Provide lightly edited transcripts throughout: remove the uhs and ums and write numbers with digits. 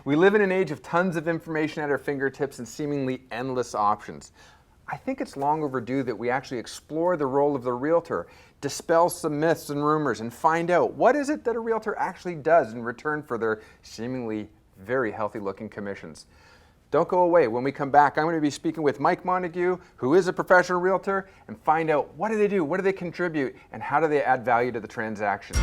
We live in an age of tons of information at our fingertips and seemingly endless options. I think it's long overdue that we actually explore the role of the realtor, dispel some myths and rumors, and find out what is it that a realtor actually does in return for their seemingly very healthy looking commissions. Don't go away. When we come back, I'm going to be speaking with Mike Montague, who is a professional realtor, and find out what do they do, what do they contribute, and how do they add value to the transaction.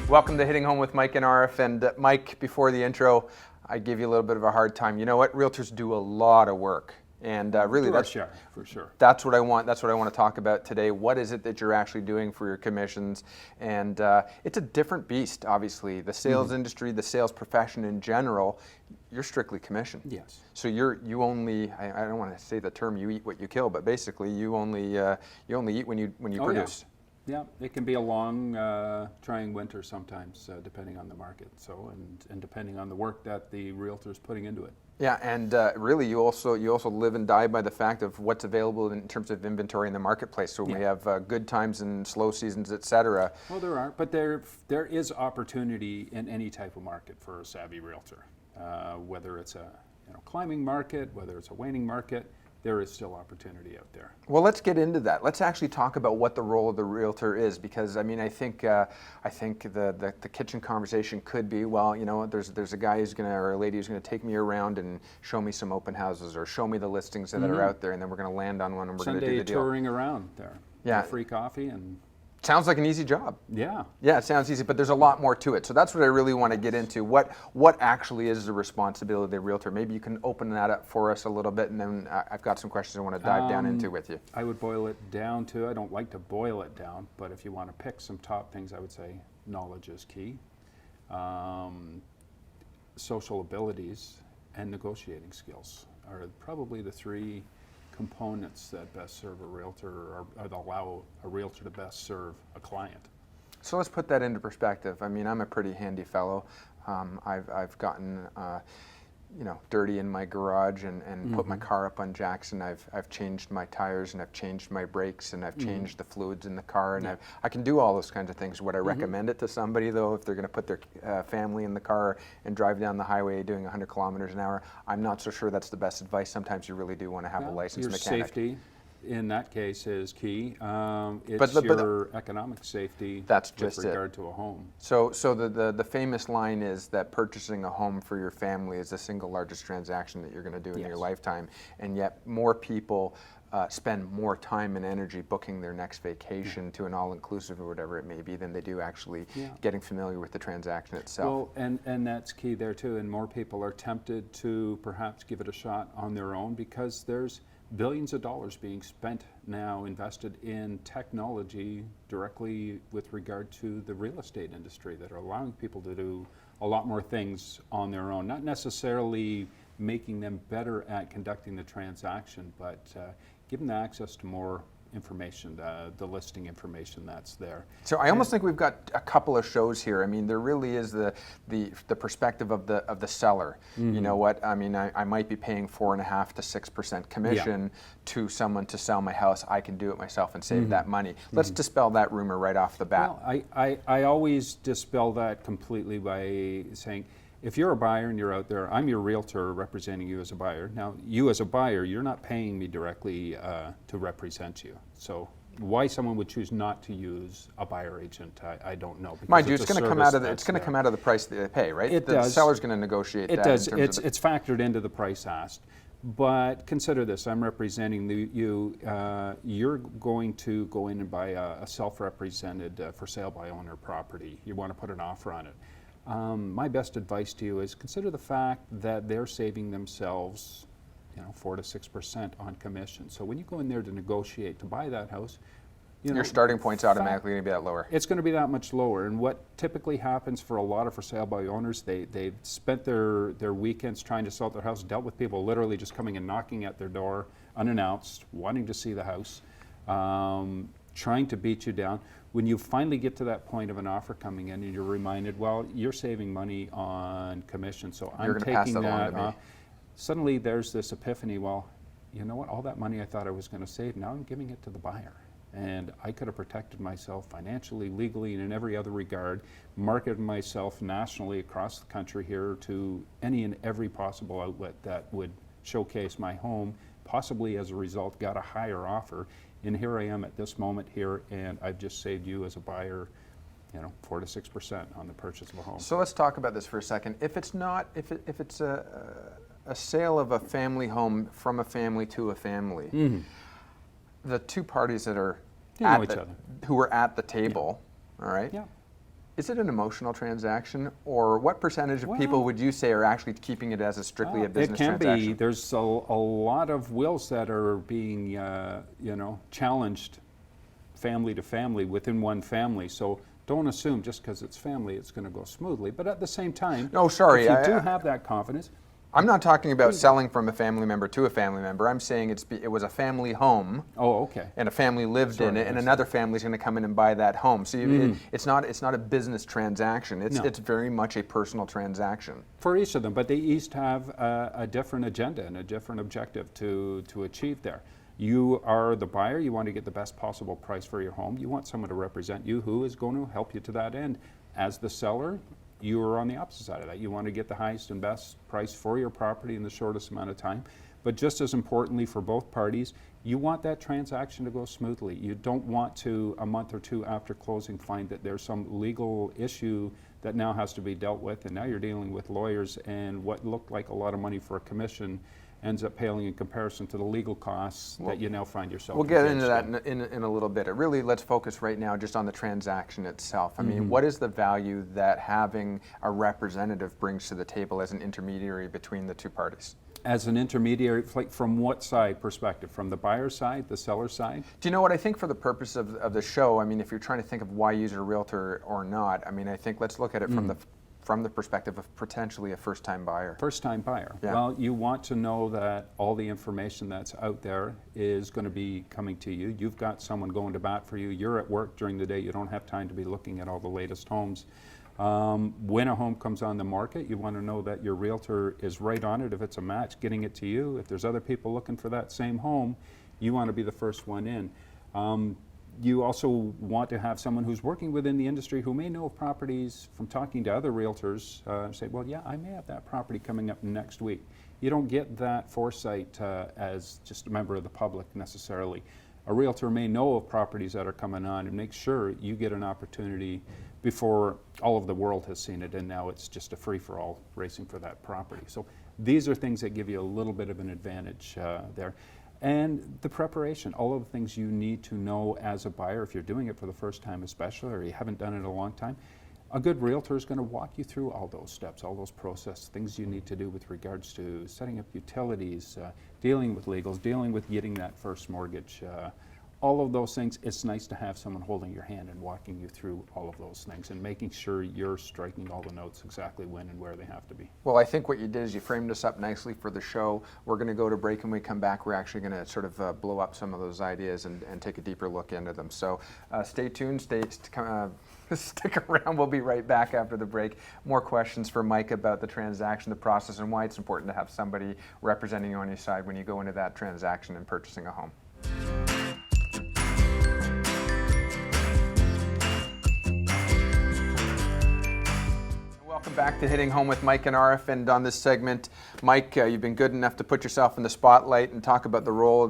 Welcome to Hitting Home with Mike and Arif. And Mike, before the intro, I gave you a little bit of a hard time. You know what? Realtors do a lot of work. And really, for sure. That's what I want. That's what I want to talk about today. What is it that you're actually doing for your commissions? And it's a different beast, obviously. The sales industry, the sales profession in general, you're strictly commission. Yes. So you only, I don't want to say the term you eat what you kill, but basically you only eat when you produce. Yeah, it can be a long, trying winter sometimes, depending on the market. So, and depending on the work that the realtor's putting into it. Yeah, and really, you also live and die by the fact of what's available in terms of inventory in the marketplace. So we have good times and slow seasons, etc. Well, there are, but there is opportunity in any type of market for a savvy realtor. Whether it's a climbing market, whether it's a waning market. There is still opportunity out there. Well, let's get into that. Let's actually talk about what the role of the realtor is, because I mean, I think the kitchen conversation could be, well, there's a guy who's or a lady who's gonna take me around and show me some open houses or show me the listings that are out there, and then we're gonna land on one and we're gonna do the deal. Sunday touring around there. Yeah. Free coffee and. Sounds like an easy job. Yeah. Yeah, it sounds easy, but there's a lot more to it. So that's what I really want to get into. What actually is the responsibility of the realtor? Maybe you can open that up for us a little bit, and then I've got some questions I want to dive down into with you. I would boil it down to, I don't like to boil it down, but if you want to pick some top things, I would say knowledge is key. Social abilities and negotiating skills are probably the three components that best serve a realtor or allow a realtor to best serve a client. So let's put that into perspective. I mean, I'm a pretty handy fellow. I've gotten dirty in my garage and put my car up on jacks, and I've changed my tires, and I've changed my brakes, and I've changed the fluids in the car, and I can do all those kinds of things. Would I recommend it to somebody, though, if they're going to put their family in the car and drive down the highway doing 100 kilometers an hour? I'm not so sure that's the best advice. Sometimes you really do want to have a licensed mechanic. Safety in that case is key. It's your economic safety with regard to a home. So the famous line is that purchasing a home for your family is the single largest transaction that you're going to do in your lifetime, and yet more people spend more time and energy booking their next vacation to an all-inclusive or whatever it may be than they do actually getting familiar with the transaction itself. Well, and that's key there too, and more people are tempted to perhaps give it a shot on their own because there's billions of dollars being spent now invested in technology directly with regard to the real estate industry that are allowing people to do a lot more things on their own, not necessarily making them better at conducting the transaction, but giving them access to more information, the listing information that's there. So I almost think we've got a couple of shows here. I mean, there really is the perspective of the seller. You know what? I mean, I might be paying 4.5% to 6% commission to someone to sell my house. I can do it myself and save that money. Let's dispel that rumor right off the bat. Well, I always dispel that completely by saying, if you're a buyer and you're out there, I'm your realtor representing you as a buyer. Now, you as a buyer, you're not paying me directly to represent you. So why someone would choose not to use a buyer agent, I don't know. Mind you, it's going to come out of the price that they pay, right? It the does. seller's going to negotiate that. It does. It's factored into the price asked. But consider this: I'm representing you. You're going to go in and buy a self-represented for sale by owner property. You want to put an offer on it. My best advice to you is consider the fact that they're saving themselves 4 to 6% on commission. So when you go in there to negotiate to buy that house, your starting point's automatically going to be that lower. It's going to be that much lower. And what typically happens for a lot of for sale by owners, they've spent their weekends trying to sell their house, dealt with people literally just coming and knocking at their door unannounced, wanting to see the house. trying to beat you down. When you finally get to that point of an offer coming in and you're reminded, well, you're saving money on commission, so You're I'm gonna pass taking that along that to me. off. Suddenly there's this epiphany, well, you know what, all that money I thought I was going to save, now I'm giving it to the buyer. And I could have protected myself financially, legally, and in every other regard, marketed myself nationally across the country here to any and every possible outlet that would showcase my home, possibly as a result got a higher offer. And here I am at this moment here, and I've just saved you as a buyer, 4 to 6% on the purchase of a home. So let's talk about this for a second. If it's not, if it's a sale of a family home from a family to a family, the two parties that are know each other. who are at the table, all right? Yeah. Is it an emotional transaction, or what percentage of people Well, would you say are actually keeping it as a strictly a business it can transaction? be. There's a lot of wills that are being, challenged family to family within one family. So don't assume just because it's family it's going to go smoothly. But at the same time, No, sorry, if you do have that confidence, I'm not talking about selling from a family member to a family member. I'm saying it was a family home, oh, okay. and a family lived in it, and another family's going to come in and buy that home. So it's not a business transaction. It's very much a personal transaction. For each of them, but they each have a different agenda and a different objective to achieve there. You are the buyer, you want to get the best possible price for your home. You want someone to represent you who is going to help you to that end. As the seller, you are on the opposite side of that. You want to get the highest and best price for your property in the shortest amount of time. But just as importantly for both parties, you want that transaction to go smoothly. You don't want to, a month or two after closing, find that there's some legal issue that now has to be dealt with, and now you're dealing with lawyers, and what looked like a lot of money for a commission ends up paling in comparison to the legal costs that you now find yourself We'll get into engaged that in a little bit. Really, let's focus right now just on the transaction itself. I mean, what is the value that having a representative brings to the table as an intermediary between the two parties? As an intermediary, like from what side perspective? From the buyer side, the seller side? Do you know what I think for the purpose of the show? I mean, if you're trying to think of why use a realtor or not, I mean, I think let's look at it from the perspective of potentially a first-time buyer. First-time buyer. Yeah. Well, you want to know that all the information that's out there is going to be coming to you. You've got someone going to bat for you. You're at work during the day. You don't have time to be looking at all the latest homes. When a home comes on the market, you want to know that your realtor is right on it. If it's a match, getting it to you. If there's other people looking for that same home, you want to be the first one in. You also want to have someone who's working within the industry who may know of properties from talking to other realtors, say, well, yeah, I may have that property coming up next week. You don't get that foresight as just a member of the public necessarily. A realtor may know of properties that are coming on and make sure you get an opportunity before all of the world has seen it, and now it's just a free-for-all racing for that property. So these are things that give you a little bit of an advantage there. And the preparation, all of the things you need to know as a buyer, if you're doing it for the first time especially, or you haven't done it in a long time, a good realtor is going to walk you through all those steps, all those process, things you need to do with regards to setting up utilities, dealing with legals, dealing with getting that first mortgage, all of those things. It's nice to have someone holding your hand and walking you through all of those things and making sure you're striking all the notes exactly when and where they have to be. Well, I think what you did is you framed us up nicely for the show. We're going to go to break, and when we come back, we're actually going to sort of blow up some of those ideas and take a deeper look into them. So stay tuned, stick around. We'll be right back after the break. More questions for Mike about the transaction, the process, and why it's important to have somebody representing you on your side when you go into that transaction and purchasing a home. Welcome back to Hitting Home with Mike and Arif, and on this segment, Mike, you've been good enough to put yourself in the spotlight and talk about the role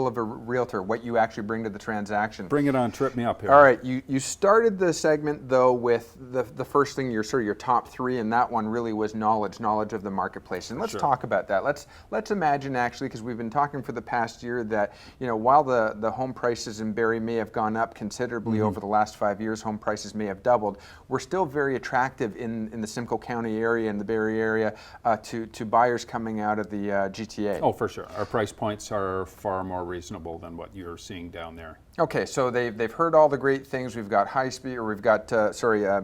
of a realtor, what you actually bring to the transaction. Bring it on, trip me up here. All right, you started the segment though with the first thing, your top three, and that one really was knowledge of the marketplace. And let's talk about that. Let's imagine actually, because we've been talking for the past year that while the home prices in Barrie may have gone up considerably over the last 5 years, home prices may have doubled. We're still very attractive in the Simcoe County area and the Barrie area to buyers coming out of the GTA. Oh, for sure. Our price points are far more reasonable than what you're seeing down there. Okay, so they've heard all the great things. We've got high speed, or we've got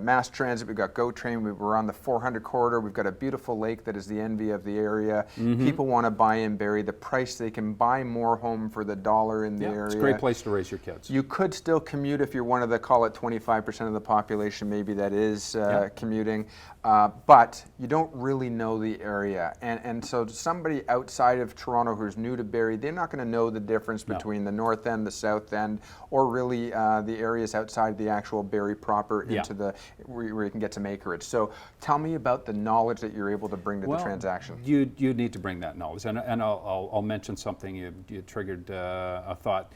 mass transit. We've got GO train. We're on the 400 corridor. We've got a beautiful lake that is the envy of the area. People want to buy in Barrie. The price, they can buy more home for the dollar in the area. It's a great place to raise your kids. You could still commute if you're one of the, call it 25% of the population, maybe that is commuting, but you don't really know the area. And so somebody outside of Toronto who's new to Barrie, they're not going to know the difference between the north end, the south end, or really the areas outside the actual Barrie proper into the where you can get some acreage. So tell me about the knowledge that you're able to bring to the transaction. You need to bring that knowledge, and I'll mention something. You triggered a thought.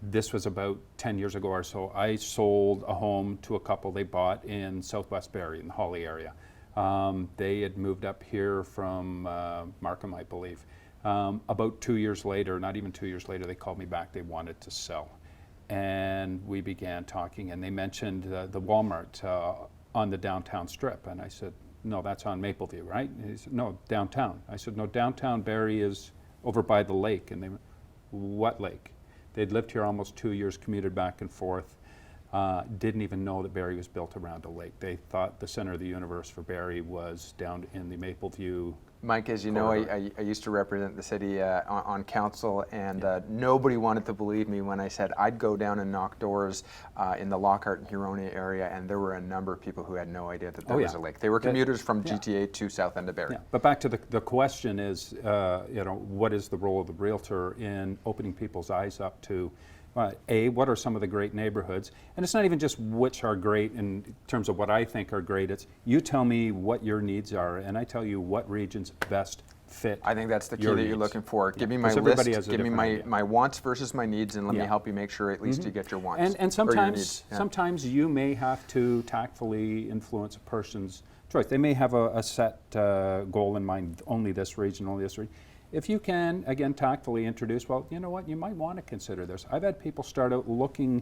This was about 10 years ago or so. I sold a home to a couple they bought in Southwest Barrie in the Holly area. They had moved up here from Markham, I believe. About 2 years later, not even 2 years later, they called me back. They wanted to sell. And we began talking, and they mentioned the Walmart on the downtown strip. And I said, no, that's on Mapleview, right? And he said, no, downtown. I said, no, downtown Barrie is over by the lake. And they went, what lake? They'd lived here almost 2 years, commuted back and forth, didn't even know that Barrie was built around a lake. They thought the center of the universe for Barrie was down in the Mapleview. Mike, as you know, I used to represent the city on council, and nobody wanted to believe me when I said I'd go down and knock doors in the Lockhart and Huronia area, and there were a number of people who had no idea that there was a lake. They were commuters from GTA to South End of Barrie. Yeah. But back to the question is, what is the role of the realtor in opening people's eyes up to what are some of the great neighborhoods? And it's not even just which are great in terms of what I think are great. It's you tell me what your needs are, and I tell you what regions best fit. I think that's the key that you're looking for. Give me my list, give me my wants versus my needs, and let me help you make sure at least you get your wants. And sometimes you may have to tactfully influence a person's choice. They may have a set goal in mind, only this region, only this region. If you can, again, tactfully introduce, well, you know what, you might want to consider this. I've had people start out looking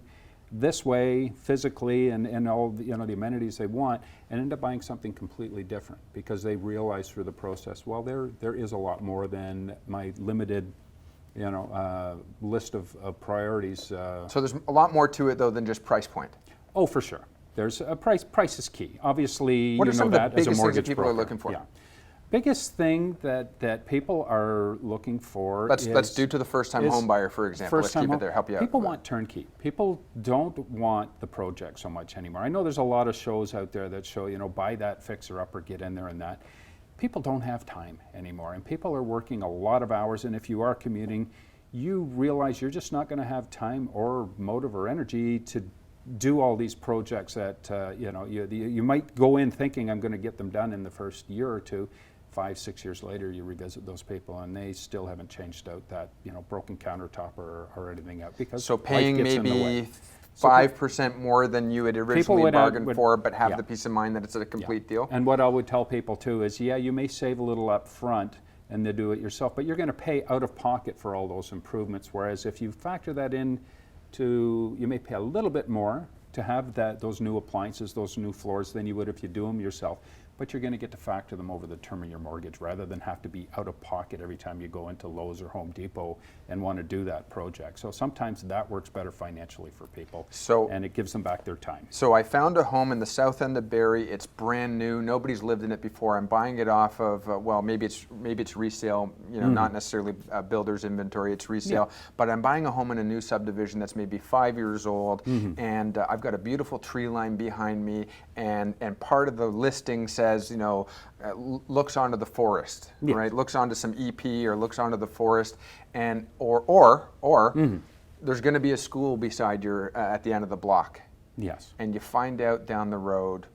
this way physically and all the amenities they want and end up buying something completely different because they realize through the process, well, there is a lot more than my limited list of priorities. So there's a lot more to it, though, than just price point. Oh, for sure. There's a price is key. Obviously, what are some of the that as a biggest things mortgage that people broker. are looking for? Yeah. Biggest thing that people are looking for let's do to the first-time home buyer, for example. Let's keep it there, help you out. People want turnkey. People don't want the project so much anymore. I know there's a lot of shows out there that show, buy that fixer-upper, get in there and that. People don't have time anymore, and people are working a lot of hours, and if you are commuting, you realize you're just not going to have time or motive or energy to do all these projects that, you might go in thinking I'm going to get them done in the first year or two. 5-6 years later, you revisit those people, and they still haven't changed out that broken countertop or anything out because so paying maybe 5% more than you had originally bargained for, but have the peace of mind that it's a complete deal. And what I would tell people too is, you may save a little up front and then do it yourself, but you're going to pay out of pocket for all those improvements. Whereas if you factor that in, you may pay a little bit more to have those new appliances, those new floors than you would if you do them yourself. But you're going to get to factor them over the term of your mortgage rather than have to be out of pocket every time you go into Lowe's or Home Depot and want to do that project. So sometimes that works better financially for people, and it gives them back their time. So I found a home in the south end of Barrie. It's brand new. Nobody's lived in it before. I'm buying it off of, maybe it's resale, not necessarily builder's inventory, it's resale. But I'm buying a home in a new subdivision that's maybe 5 years old, and I've got a beautiful tree line behind me, and part of the listing says, looks onto the forest, right? Looks onto some EP or looks onto the forest, and or there's going to be a school beside your at the end of the block. Yes. And you find out down the road,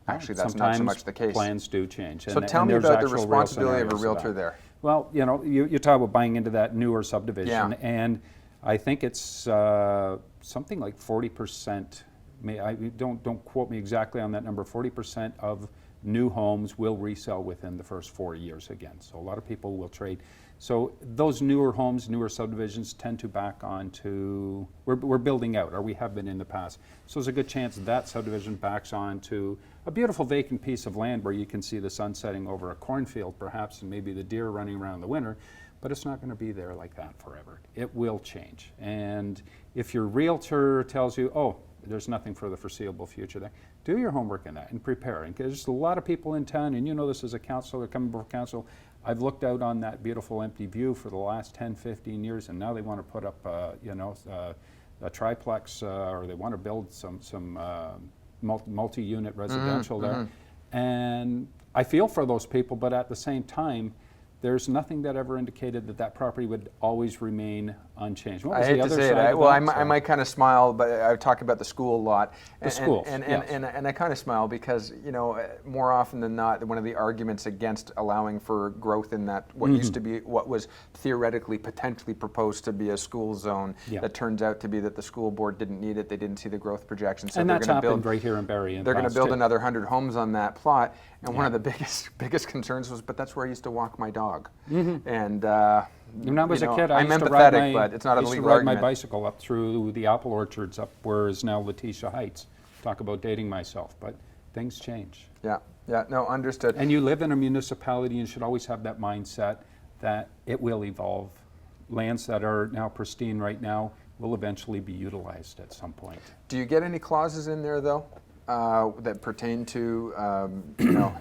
actually that's not so much the case. Plans do change. So tell me about the responsibility of a realtor there. Well, you talk about buying into that newer subdivision, and I think it's something like 40%. Don't quote me exactly on that number. 40% of new homes will resell within the first 4 years again. So a lot of people will trade. So those newer homes, newer subdivisions tend to back on to, we're building out, or we have been in the past. So there's a good chance that subdivision backs on to a beautiful vacant piece of land where you can see the sun setting over a cornfield perhaps, and maybe the deer running around in the winter. but it's not going to be there like that forever. It will change. And if your realtor tells you, oh, there's nothing for the foreseeable future there, do your homework in that and prepare. And there's a lot of people in town, and you know this as a counselor coming before council. I've looked out on that beautiful empty view for the last 10, 15 years, and now they want to put up, a triplex, or they want to build some multi-unit residential there. And I feel for those people, but at the same time, there's nothing that ever indicated that that property would always remain unchanged. What was I hate the to other say side it. of Well, that? I might kind of smile, but I talk about the school a lot. The schools, and yes. I kind of smile because, you know, more often than not, one of the arguments against allowing for growth in that what used to be, what was theoretically potentially proposed to be a school zone, that turns out to be that the school board didn't need it. They didn't see the growth projections. So and they're that's going to happened build right here in Barrie. They're going to build another 100 homes on that plot. And one of the biggest concerns was, but that's where I used to walk my dog. And when I was a kid, I'm I used to empathetic, ride but it's not a legal ride argument. my bicycle up through the apple orchards up where is now Letitia Heights. Talk about dating myself, but things change. Yeah, no, understood. And you live in a municipality, and you should always have that mindset that it will evolve. Lands that are now pristine right now will eventually be utilized at some point. Do you get any clauses in there, though, that pertain to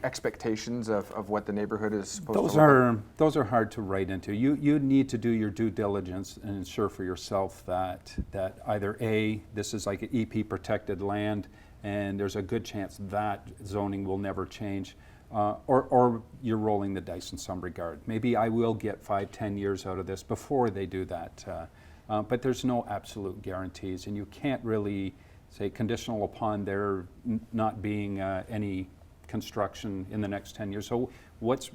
expectations of what the neighborhood is supposed to look like? Those are hard to write into. You need to do your due diligence and ensure for yourself that either A, this is like an EP protected land, and there's a good chance that zoning will never change, or you're rolling the dice in some regard. Maybe I will get 5-10 years out of this before they do that, but there's no absolute guarantees, and you can't really say conditional upon there not being any construction in the next 10 years. So what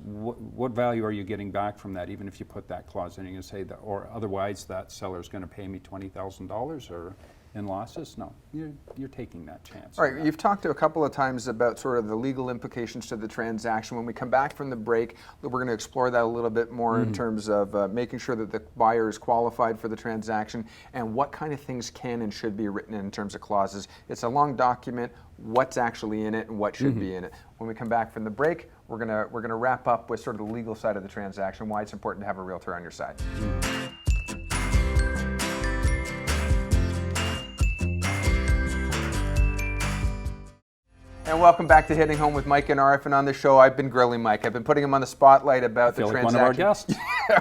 value are you getting back from that, even if you put that clause in? You're going to say that, or otherwise that seller's going to pay me $20,000 or in losses? No, you're taking that chance. All right, you've talked a couple of times about sort of the legal implications to the transaction. When we come back from the break, we're going to explore that a little bit more in terms of making sure that the buyer is qualified for the transaction and what kind of things can and should be written in terms of clauses. It's a long document, what's actually in it and what should be in it. When we come back from the break, we're going to wrap up with sort of the legal side of the transaction, why it's important to have a realtor on your side. And welcome back to Hitting Home with Mike and Arif. And on the show, I've been grilling Mike. I've been putting him on the spotlight about the transaction. Like one of our guests.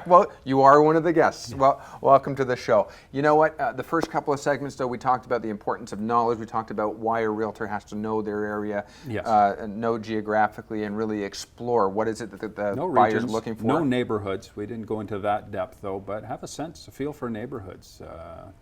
Well, you are one of the guests. Well, welcome to the show. You know what? The first couple of segments, though, we talked about the importance of knowledge. We talked about why a realtor has to know their area, know geographically, and really explore what is it that the buyer is looking for. No neighborhoods. We didn't go into that depth, though, but have a feel for neighborhoods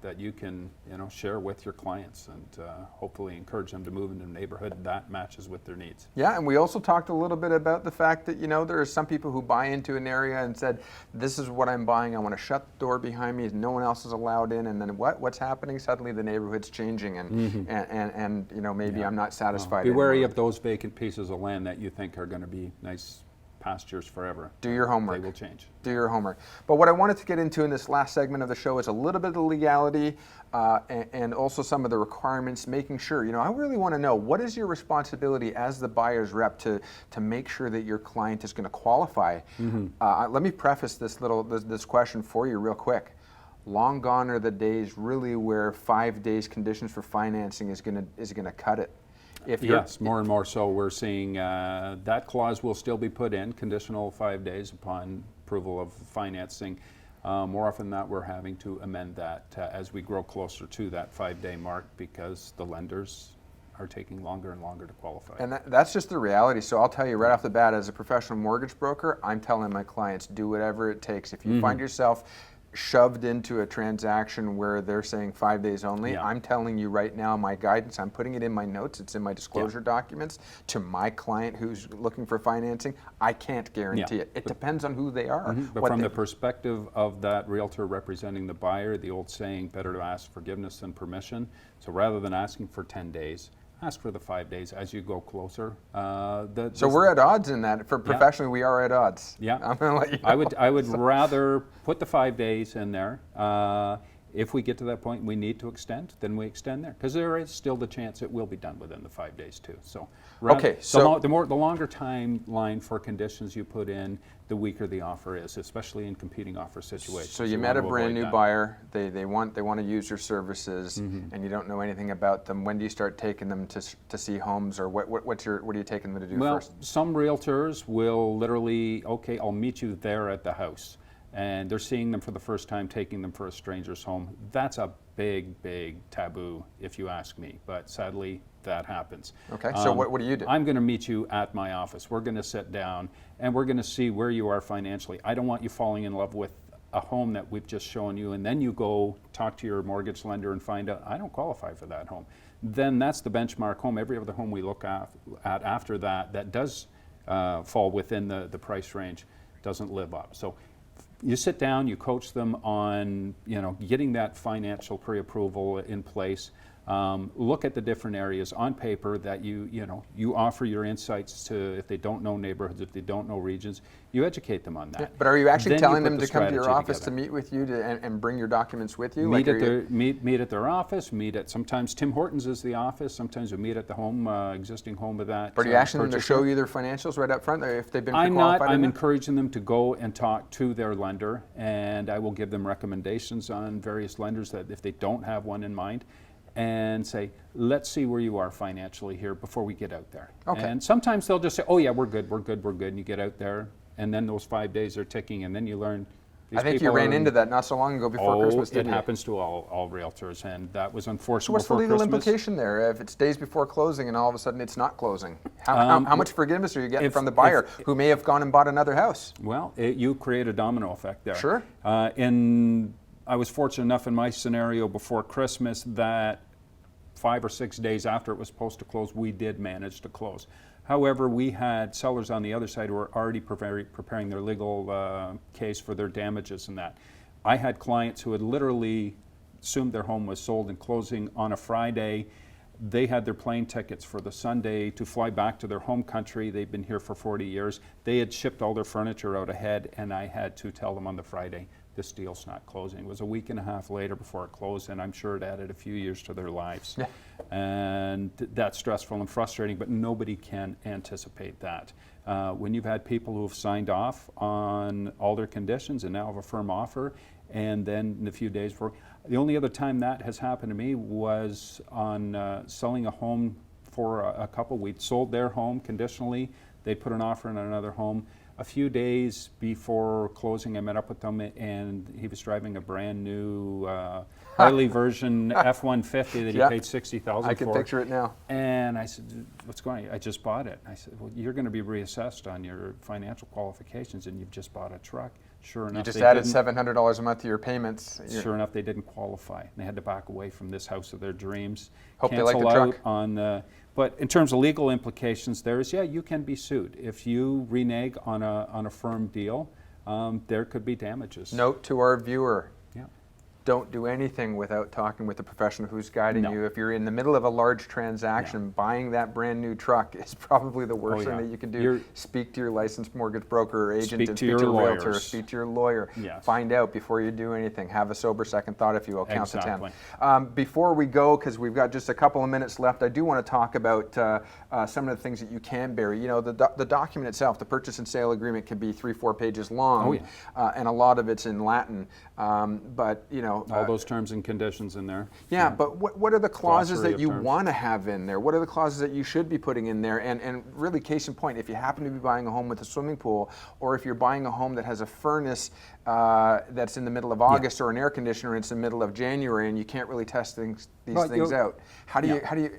that you can share with your clients and hopefully encourage them to move into a neighborhood that matches with their needs. Yeah, and we also talked a little bit about the fact that there are some people who buy into an area and said, this is what I'm buying, I want to shut the door behind me, no one else is allowed in, and then what's happening? Suddenly the neighborhood's changing, and maybe I'm not satisfied. Be wary of those vacant pieces of land that you think are going to be nice pastures forever. Do your homework. They will change. Do your homework. But what I wanted to get into in this last segment of the show is a little bit of the legality and also some of the requirements, making sure, I really want to know, what is your responsibility as the buyer's rep to make sure that your client is going to qualify? Let me preface this question for you real quick. Long gone are the days really where 5 days conditions for financing is going to cut it. Yes, more and more so we're seeing that clause will still be put in, conditional 5 days upon approval of financing. More often than not, we're having to amend that as we grow closer to that 5-day mark because the lenders are taking longer and longer to qualify. And that's just the reality. So I'll tell you right off the bat, as a professional mortgage broker, I'm telling my clients, do whatever it takes. If you find yourself shoved into a transaction where they're saying 5 days only, I'm telling you right now, my guidance, I'm putting it in my notes, it's in my disclosure documents to my client who's looking for financing. I can't guarantee it. It depends on who they are. But from the perspective of that realtor representing the buyer, the old saying, better to ask forgiveness than permission. So rather than asking for 10 days, ask for the 5 days as you go closer. So we're at odds in that. For professionally, we are at odds. Yeah, I'm gonna let you know. I would rather put the 5 days in there. If we get to that point and we need to extend, then we extend there, because there is still the chance it will be done within the 5 days too. So, Okay, so the longer timeline for conditions you put in, the weaker the offer is, especially in competing offer situations. So you met a brand new buyer. They want to use your services, and you don't know anything about them. When do you start taking them to see homes, or what are you taking them to do first? Well, some realtors will literally, okay, I'll meet you there at the house. And they're seeing them for the first time, taking them for a stranger's home. That's a big, big taboo, if you ask me. But sadly, that happens. Okay, so what do you do? I'm going to meet you at my office. We're going to sit down, and we're going to see where you are financially. I don't want you falling in love with a home that we've just shown you, and then you go talk to your mortgage lender and find out, I don't qualify for that home. Then that's the benchmark home. Every other home we look at after that does fall within the price range doesn't live up. So you sit down, you coach them on, getting that financial pre-approval in place. Look at the different areas on paper that you offer your insights to. If they don't know neighborhoods, if they don't know regions, you educate them on that. Yeah, but are you actually Then telling you them put to the come to your office strategy to meet with you and bring your documents with you? Meet at their office. Meet at sometimes Tim Hortons is the office. Sometimes we meet at the home, existing home of that. But are you asking them to show you their financials right up front if they've been I'm pre-qualified? not. I'm encouraging them to go and talk to their lender, and I will give them recommendations on various lenders that if they don't have one in mind, and say, let's see where you are financially here before we get out there. Okay. And sometimes they'll just say, oh yeah, we're good, and you get out there, and then those 5 days are ticking, and then you learn. I think you ran into that not so long ago before Christmas, didn't it you? happens to all realtors, and that was unfortunate. So what's the legal implication there? If it's days before closing and all of a sudden it's not closing, how much forgiveness are you getting from the buyer who may have gone and bought another house? Well, you create a domino effect there. Sure. I was fortunate enough in my scenario before Christmas that 5 or 6 days after it was supposed to close, we did manage to close. However, we had sellers on the other side who were already preparing their legal case for their damages and that. I had clients who had literally assumed their home was sold and closing on a Friday. They had their plane tickets for the Sunday to fly back to their home country. They'd been here for 40 years. They had shipped all their furniture out ahead, and I had to tell them on the Friday, this deal's not closing. It was a week and a half later before it closed, and I'm sure it added a few years to their lives. Yeah. And that's stressful and frustrating, but nobody can anticipate that. When you've had people who have signed off on all their conditions and now have a firm offer, and then in a few days the only other time that has happened to me was on selling a home for a couple. We'd sold their home conditionally. They put an offer in another home. A few days before closing, I met up with them, and he was driving a brand new Harley version F-150 that he paid $60,000 for. I can picture it now. And I said, what's going on? I just bought it. I said, well, you're going to be reassessed on your financial qualifications, and you've just bought a truck. Sure enough, you just added $700 a month to your payments. Sure enough, they didn't qualify. They had to back away from this house of their dreams. Hope they like the truck. But in terms of legal implications, you can be sued. If you renege on a firm deal, there could be damages. Note to our viewer, yeah. Don't do anything without talking with the professional who's guiding you. If you're in the middle of a large transaction, buying that brand new truck is probably the worst thing that you can do. Speak to your licensed mortgage broker or agent, and speak to your realtor, speak to your lawyer. Yes. Find out before you do anything. Have a sober second thought, if you will. Count to 10. Before we go, because we've got just a couple of minutes left, I do want to talk about some of the things that you can bury. You know, the document itself, the purchase and sale agreement, can be 3-4 pages long, and a lot of it's in Latin. But you know, all those terms and conditions in there. Yeah, but what are the clauses that you want to have in there? What are the clauses that you should be putting in there? And really, case in point, if you happen to be buying a home with a swimming pool, or if you're buying a home that has a furnace that's in the middle of August, or an air conditioner and it's in the middle of January, and you can't really test these things out,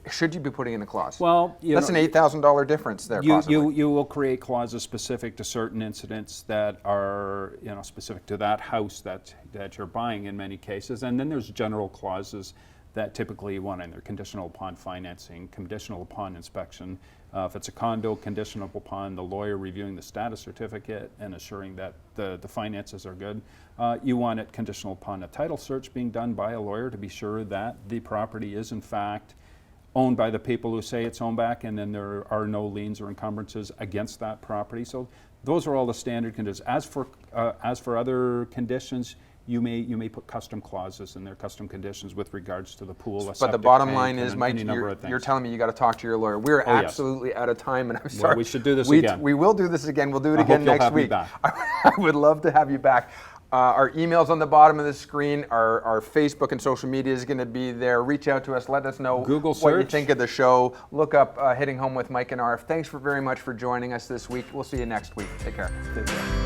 should you be putting in a clause? Well, that's an $8,000 difference there. You will create clauses specific to certain incidents that are specific to that house that you're buying in many cases, and then there's general clauses that typically you want in there: conditional upon financing, conditional upon inspection. If it's a condo, conditional upon the lawyer reviewing the status certificate and assuring that the finances are good. You want it conditional upon a title search being done by a lawyer to be sure that the property is in fact owned by the people who say it's owned back, and then there are no liens or encumbrances against that property. So those are all the standard conditions. As for other conditions, you may put custom clauses in there, custom conditions with regards to the pool. But the bottom line is, Mike, you're telling me you got to talk to your lawyer. We're absolutely out of time, and I'm sorry. Well, we should do this again. We will do this again. We'll do it again next week. Back. I would love to have you back. Our email's on the bottom of the screen. Our Facebook and social media is going to be there. Reach out to us. Let us know Google what you search. think of the show. Look up Hitting Home with Mike and Arif. Thanks very much for joining us this week. We'll see you next week. Take care. Take care.